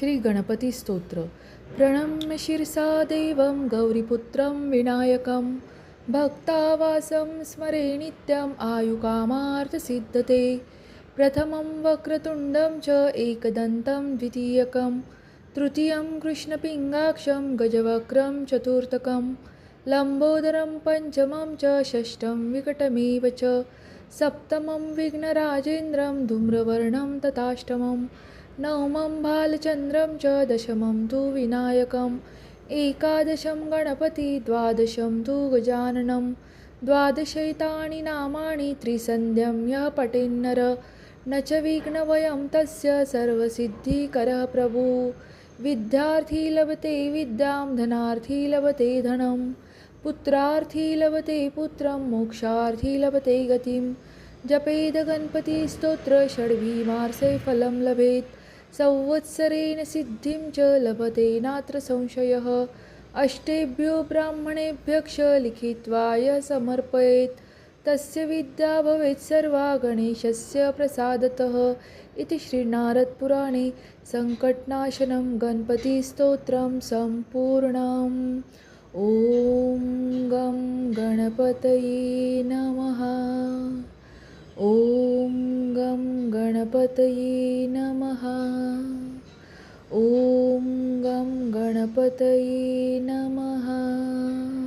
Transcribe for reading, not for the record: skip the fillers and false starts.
श्री गणपती स्तोत्र. प्रणम्य शिरसा देवं गौरीपुत्रं विनायकं भक्तावासं स्मरे नित्यम् आयुकामार्थसिद्धते. प्रथमं वक्रतुण्डं च एकदन्तं द्वितीयकं तृतीयं कृष्णपिङ्गाक्षं गजवक्त्रं चतुर्थकं लम्बोदरं पञ्चमं च षष्ठं विकटमेव च सप्तमं विघ्नराजेन्द्रं धूम्रवर्णं तथाष्टमं नवमं बालचन्द्रं च दशमं तु विनायकम् एकादशं गणपति द्वादशं तु गजाननं द्वादशैतानि नामानि त्रिसन्ध्यं यः पठेन्नर न च विघ्नवयं तस्य सर्वसिद्धिकरः प्रभुः। विद्यार्थी लभते विद्यां धनार्थी लभते धनं पुत्रार्थी लभते पुत्रं मोक्षार्थी लभते गतिं। जपेद गणपति स्तोत्र षड्भिर्मासे फलं लभेत् संवत्सरेण सिद्धिं च लभते नात्र संशयः। अष्टेभ्यो ब्राह्मणेभ्यश्च लिखित्वा यः समर्पयेत् तस्य विद्या भवेत् सर्वा गणेशस्य प्रसादतः इति श्रीनारदपुराणे सङ्कटनाशनं गणपतिस्तोत्रं सम्पूर्णम्। ॐ गं गणपतये नमः। ॐ गं गणपतये नमः। ॐ गं गणपतये नमः।